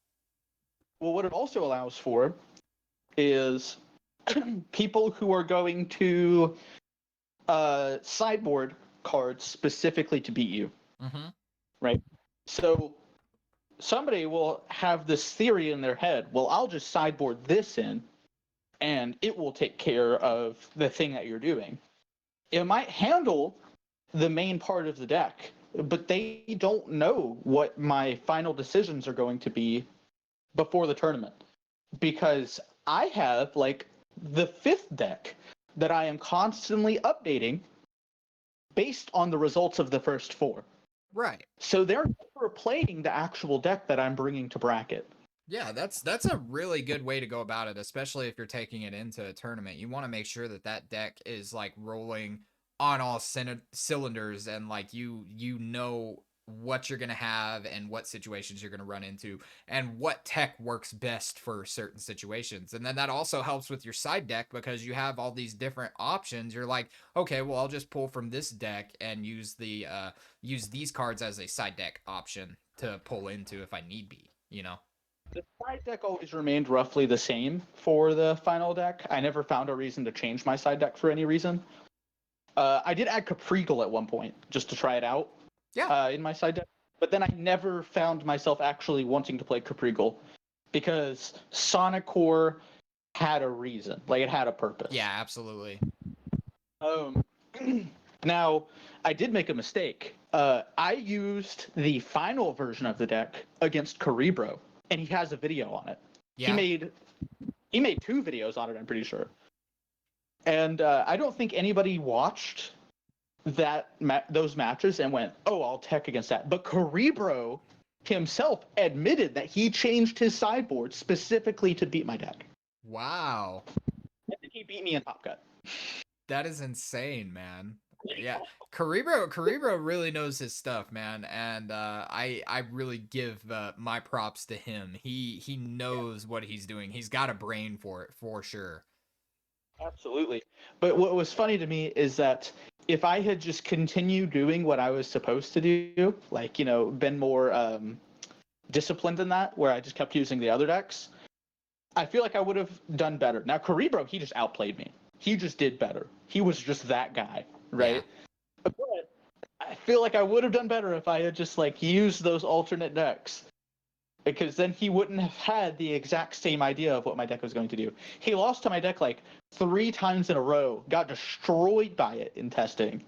well, what it also allows for is people who are going to sideboard cards specifically to beat you. Mm-hmm. Right? So somebody will have this theory in their head, well, I'll just sideboard this in and it will take care of the thing that you're doing. It might handle the main part of the deck, but they don't know what my final decisions are going to be before the tournament, because I have like the 5th deck that I am constantly updating based on the results of the first 4. Right. So they're never playing the actual deck that I'm bringing to bracket. Yeah, that's a really good way to go about it, especially if you're taking it into a tournament. You want to make sure that that deck is like rolling on all cylinders, and like you know what you're going to have and what situations you're going to run into and what tech works best for certain situations. And then that also helps with your side deck because you have all these different options. You're like, okay, well, I'll just pull from this deck and use these cards as a side deck option to pull into if I need be, you know. The side deck always remained roughly the same for the final deck. I never found a reason to change my side deck for any reason. I did add Caprigal at one point just to try it out. Yeah. In my side deck, but then I never found myself actually wanting to play Caprigal because Sonic Core had a reason, like it had a purpose. Yeah, absolutely. Now, I did make a mistake. I used the final version of the deck against Cerebro, and he has a video on it. Yeah. He made 2 videos on it, I'm pretty sure. And I don't think anybody watched those matches and went, "Oh, I'll tech against that." But Cerebro himself admitted that he changed his sideboard specifically to beat my deck. Wow. And he beat me in Top Cut. That is insane, man. Yeah, Cerebro really knows his stuff, man, and I really give my props to him. He knows what he's doing. He's got a brain for it for sure. Absolutely. But what was funny to me is that if I had just continued doing what I was supposed to do, like, you know, been more disciplined in that, where I just kept using the other decks, I feel like I would have done better. Now, Cerebro, he just outplayed me. He just did better. He was just that guy, right? Yeah. But I feel like I would have done better if I had just, like, used those alternate decks. Because then he wouldn't have had the exact same idea of what my deck was going to do. He lost to my deck, like, 3 times in a row, got destroyed by it in testing,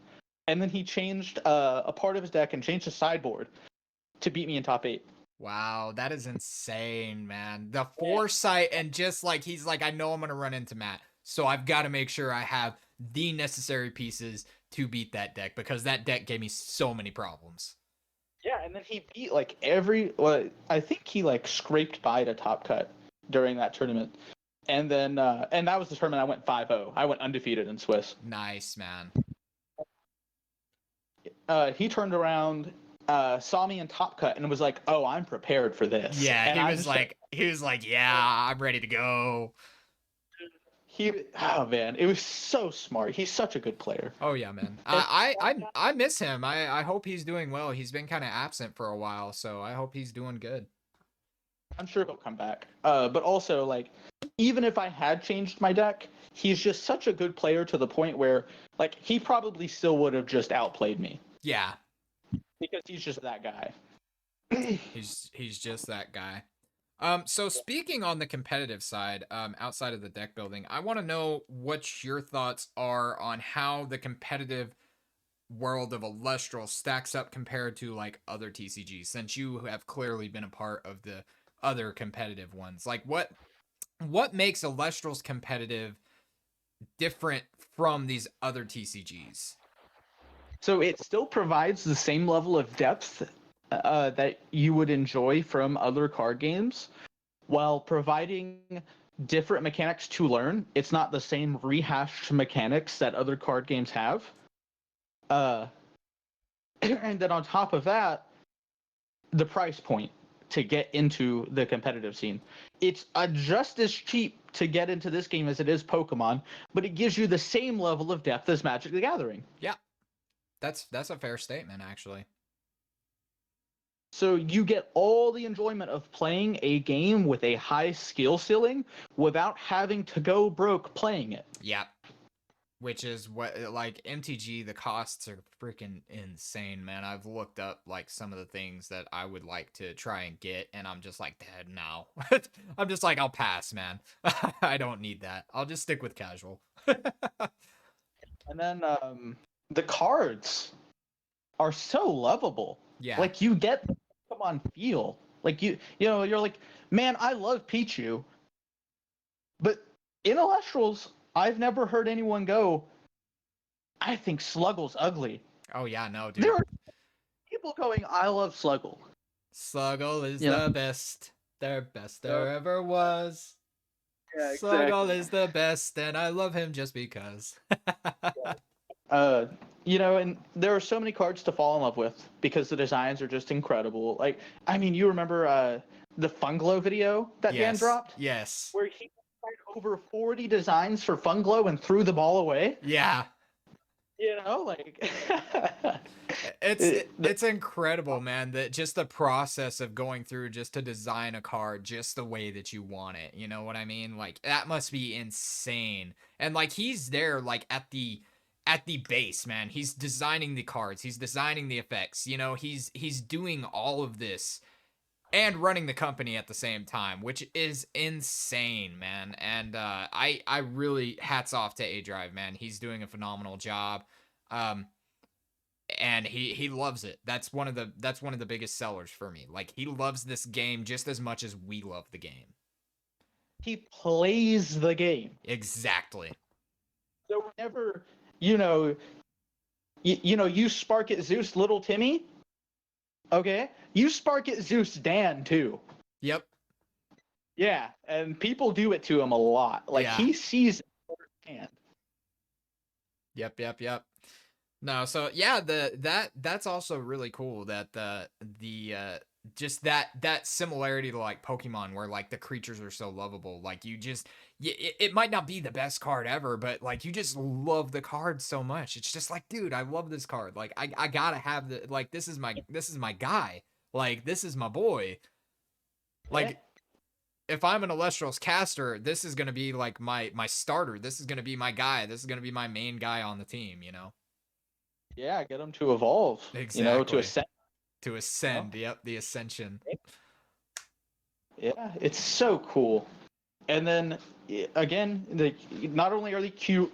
and then he changed a part of his deck and changed his sideboard to beat me in top 8. Wow, that is insane, man. The foresight and just like he's like, I know I'm gonna run into Matt, so I've got to make sure I have the necessary pieces to beat that deck because that deck gave me so many problems. Yeah, and then he beat like I think he like scraped by to top cut during that tournament. And then and that was the tournament I went 5-0. I went undefeated in Swiss. Nice, man. He turned around, saw me in top cut and was like, "Oh, I'm prepared for this." Yeah, And I just he was like, yeah, I'm ready to go. oh man, it was so smart. He's such a good player. Oh yeah, man. And I miss him. I hope he's doing well. He's been kind of absent for a while, so I hope he's doing good. I'm sure he'll come back. But also, like, even if I had changed my deck, he's just such a good player to the point where, like, he probably still would have just outplayed me Yeah, because he's just that guy. he's just that guy. So speaking on the competitive side, outside of the deck building, I want to know what your thoughts are on how the competitive world of Alestral stacks up compared to like other TCGs, since you have clearly been a part of the other competitive ones. Like what makes Alestral's competitive different from these other TCGs? So it still provides the same level of depth that you would enjoy from other card games, while providing different mechanics to learn. It's not the same rehashed mechanics that other card games have. Uh, and then on top of that, the price point to get into the competitive scene. It's just as cheap to get into this game as it is Pokemon, but it gives you the same level of depth as Magic the Gathering. Yeah, that's a fair statement actually. So you get all the enjoyment of playing a game with a high skill ceiling without having to go broke playing it. Yeah, which is what like MTG, the costs are freaking insane, man. I've looked up like some of the things that I would like to try and get, and I'm just like, Dad, no. I'm just like, I'll pass, man. I don't need that. I'll just stick with casual. And then the cards are so lovable. Yeah. Like you get the Pokemon feel. Like you're like, man, I love Pichu, but in Elestrals, I've never heard anyone go, I think Sluggle's ugly. Oh yeah, no, There dude. are people going, I love Sluggle. Sluggle is You know? the best. Their best there ever was. Yeah, Sluggle exactly. is the best, and I love him just because. Uh, and there are so many cards to fall in love with because the designs are just incredible. Like, I mean, you remember the Funglow video that Dan Yes. dropped, Yes. where he tried over 40 designs for Funglow and threw the ball away. Yeah. Like It's incredible, man, that just the process of going through just to design a card just the way that you want it. You know what I mean? Like that must be insane. And like he's there like at the base, man. He's designing the cards, he's designing the effects. You know, he's doing all of this and running the company at the same time, which is insane, man. And I really hats off to A Drive, man. He's doing a phenomenal job. Um and he loves it. That's one of the biggest sellers for me. Like he loves this game just as much as we love the game. he plays the game. Exactly. So whenever you spark at Zeus, little Timmy. Okay, you spark at Zeus, Dan too. Yep. Yeah, and people do it to him a lot. Like Yeah. he sees it firsthand. Yep. No, so yeah, that's also really cool that the just that similarity to like Pokemon where like the creatures are so lovable. Like you just it might not be the best card ever, but like you just love the card so much. It's just like, dude, I love this card. Like I gotta have the like this is my guy. Like this is my boy. Yeah. Like if I'm an Elestral's caster, this is gonna be like my starter. This is gonna be my guy. This is gonna be my main guy on the team, you know? Yeah, get them to evolve. To Exactly. ascend. To ascend. Yep, the ascension. Yeah, it's so cool. And then again, not only are they cute,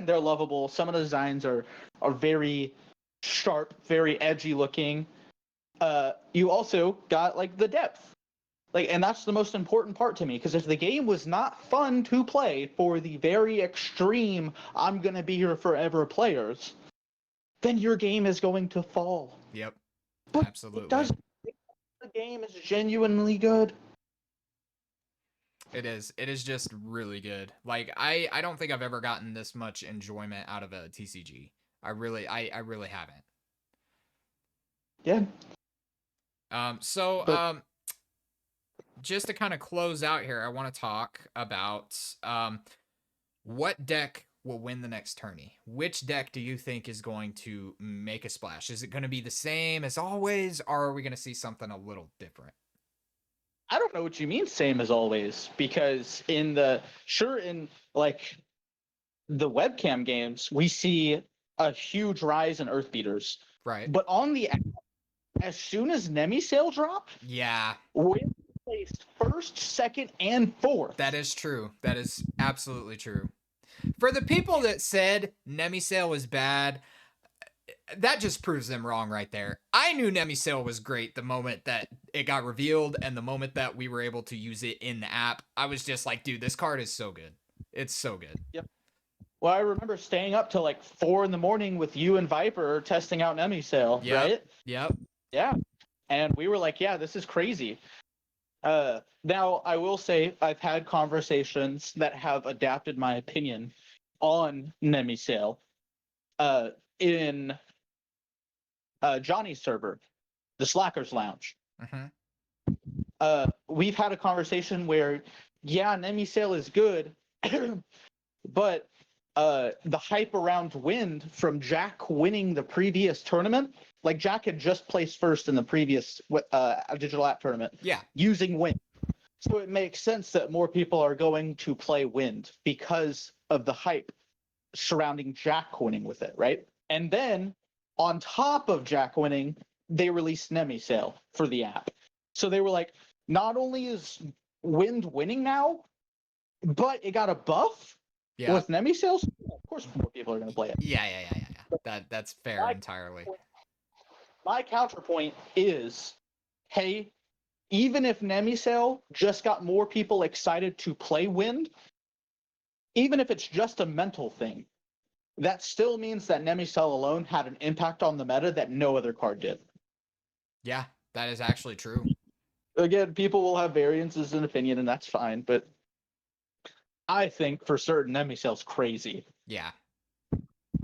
they're lovable. Some of the designs are very sharp, very edgy looking. You also got like the depth. Like, and that's the most important part to me, because if the game was not fun to play for the very extreme, I'm gonna be here forever players, then your game is going to fall. Yep. But it Absolutely. does. The game is genuinely good. It is. It is just really good. Like I don't think I've ever gotten this much enjoyment out of a TCG. I really haven't. Yeah. So But just to kind of close out here, I want to talk about what deck will win the next tourney. Which deck do you think is going to make a splash? Is it going to be the same as always, or are we going to see something a little different? I don't know what you mean, same as always, because in like the webcam games, we see a huge rise in Earth Beaters. Right. But on the app, as soon as Nemi Sale dropped, Yeah, we placed first, second, and fourth. that is true. That is absolutely true. For the people that said Nemisale was bad, that just proves them wrong right there. I knew Nemisale was great the moment that it got revealed and the moment that we were able to use it in the app. I was just like, dude, this card is so good. It's so good. Yep. Well, I remember staying up till like 4 a.m. with you and Viper testing out Nemi Sale, Yep. right? Yep. Yeah. And we were like, yeah, this is crazy. Now, I will say I've had conversations that have adapted my opinion on Nemi Sale in Johnny's server, the Slackers Lounge. We've had a conversation where, yeah, Nemi Sale is good, but the hype around Wind from Jack winning the previous tournament, like Jack had just placed first in the previous digital app tournament, Yeah. using Wind. So it makes sense that more people are going to play Wind because of the hype surrounding Jack winning with it, right? And then on top of Jack winning, they released Nemi Sale for the app. So they were like, not only is Wind winning now, but it got a buff Yeah. with Nemi Sale. Of course, more people are going to play it. Yeah. That's fair entirely. My counterpoint is, hey, even if Nemi Sale just got more people excited to play Wind, even if it's just a mental thing, that still means that Nemi Sale alone had an impact on the meta that no other card did. Yeah, that is actually true. Again, people will have variances in opinion, and that's fine, but I think for certain Nemi Sale's crazy. Yeah.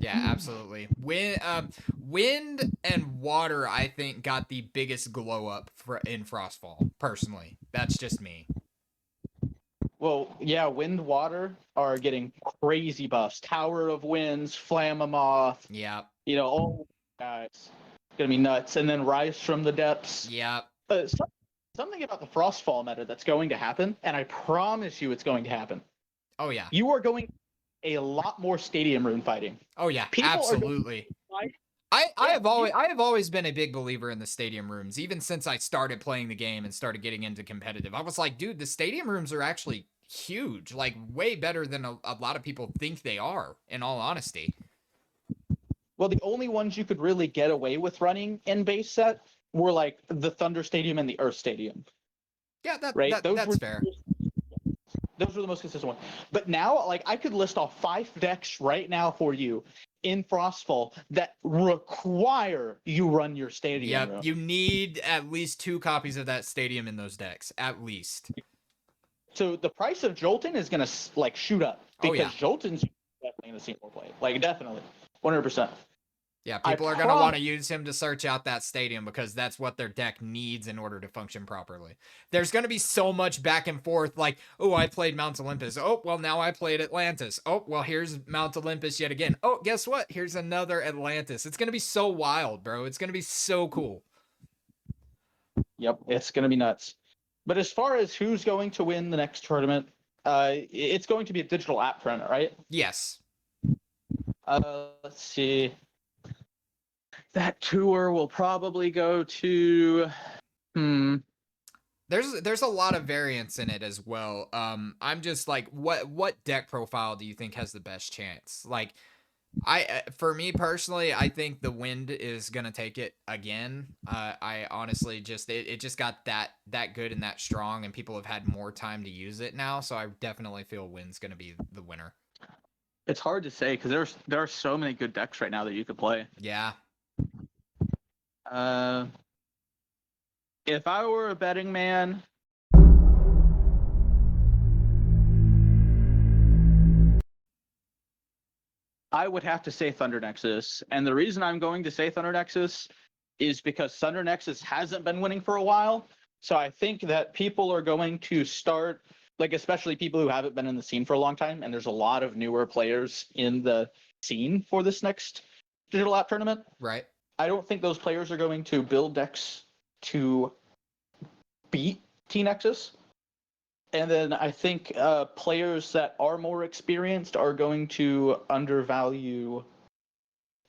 Yeah, absolutely. Wind and water, I think, got the biggest glow up in Frostfall. Personally, that's just me. Well, yeah, Wind, Water are getting crazy buffs. Tower of Winds, Flammoth. Yeah. All guys, it's gonna be nuts. And then Rise from the Depths. Yeah. Something about the Frostfall meta that's going to happen, and I promise you, it's going to happen. Oh yeah. You are going a lot more stadium rune fighting. Oh yeah. People absolutely. I have always been a big believer in the stadium rooms, even since I started playing the game and started getting into competitive. I was like, dude, the stadium rooms are actually huge, like way better than a lot of people think they are, in all honesty. Well, the only ones you could really get away with running in base set were like the Thunder Stadium and the Earth Stadium. Yeah, that's fair. Those were the most consistent ones. But now, like, I could list off 5 decks right now for you in Frostfall that require you run your stadium. Yep, you need at least 2 copies of that stadium in those decks, at least. So the price of Jolton is gonna like shoot up because Jolton's definitely gonna see more play. Like, definitely, 100%. Yeah, people are going to want to use him to search out that stadium because that's what their deck needs in order to function properly. There's going to be so much back and forth, like, oh, I played Mount Olympus. Oh, well, now I played Atlantis. Oh, well, here's Mount Olympus yet again. Oh, guess what? Here's another Atlantis. It's going to be so wild, bro. It's going to be so cool. Yep, it's going to be nuts. But as far as who's going to win the next tournament, it's going to be a digital app tournament, right? Yes. Let's see. That tour will probably go to There's a lot of variance in it as well. I'm just like, what deck profile do you think has the best chance? Like, For me personally, I think the wind is gonna take it again. I honestly just it just got that good and that strong, and people have had more time to use it now. So I definitely feel wind's gonna be the winner. It's hard to say because there are so many good decks right now that you could play. Yeah. Uh, if I were a betting man, I would have to say Thunder Nexus. And the reason I'm going to say Thunder Nexus is because Thunder Nexus hasn't been winning for a while. So I think that people are going to start, like, especially people who haven't been in the scene for a long time. And there's a lot of newer players in the scene for this next digital app tournament. Right. I don't think those players are going to build decks to beat T Nexus. And then I think players that are more experienced are going to undervalue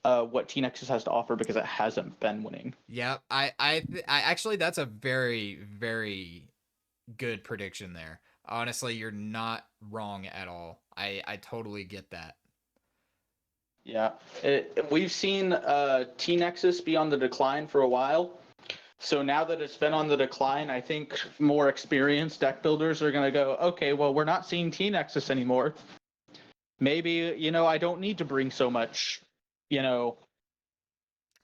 what T Nexus has to offer because it hasn't been winning. Yeah. I actually that's a very very good prediction there. Honestly, you're not wrong at all. I totally get that. Yeah, we've seen T Nexus be on the decline for a while. So now that it's been on the decline, I think more experienced deck builders are going to go, okay, well, we're not seeing T Nexus anymore. Maybe, I don't need to bring so much, Let's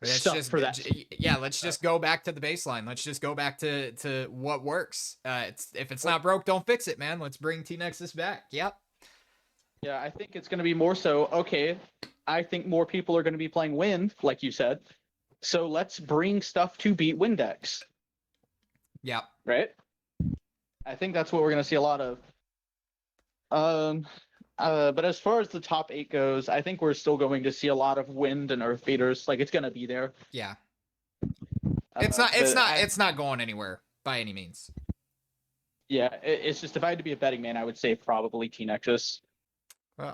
stuff just for that. yeah, let's just go back to the baseline. Let's just go back to what works. If it's not broke, don't fix it, man. Let's bring T Nexus back. Yep. Yeah, I think it's going to be more so, okay, I think more people are going to be playing Wind, like you said. So let's bring stuff to beat Wind decks. Yep. Right? I think that's what we're going to see a lot of. But as far as the top 8 goes, I think we're still going to see a lot of Wind and Earth Beaters. Like, it's going to be there. Yeah. But it's not going anywhere by any means. Yeah, it's just if I had to be a betting man, I would say probably T Nexus.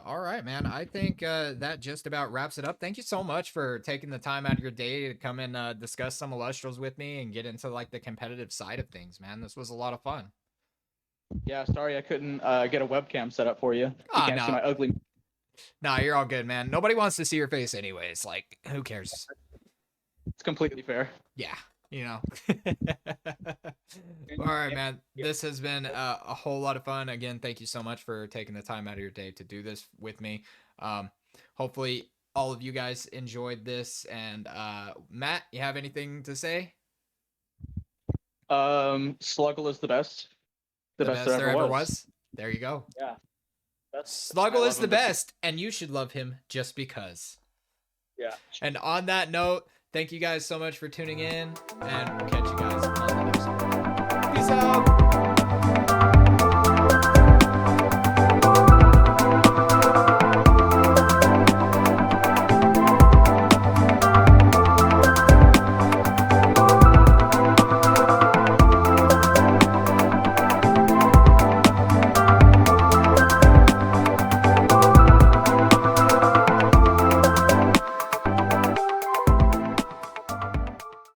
All right, man. I think that just about wraps it up. Thank you so much for taking the time out of your day to come and discuss some Illustrals with me and get into like the competitive side of things, man. This was a lot of fun. Yeah, sorry I couldn't get a webcam set up for you. You can't see No. my ugly. No, you're all good, man. Nobody wants to see your face anyways. Like, who cares? It's completely fair. Yeah, all right, man. This has been a whole lot of fun. Again, thank you so much for taking the time out of your day to do this with me. Hopefully all of you guys enjoyed this. And Matt, you have anything to say? Sluggle is the best. The best there ever was. There you go. Yeah. Sluggle is the best, and you should love him just because. Yeah. And on that note, thank you guys so much for tuning in, and we'll catch you guys on the next one. Peace out.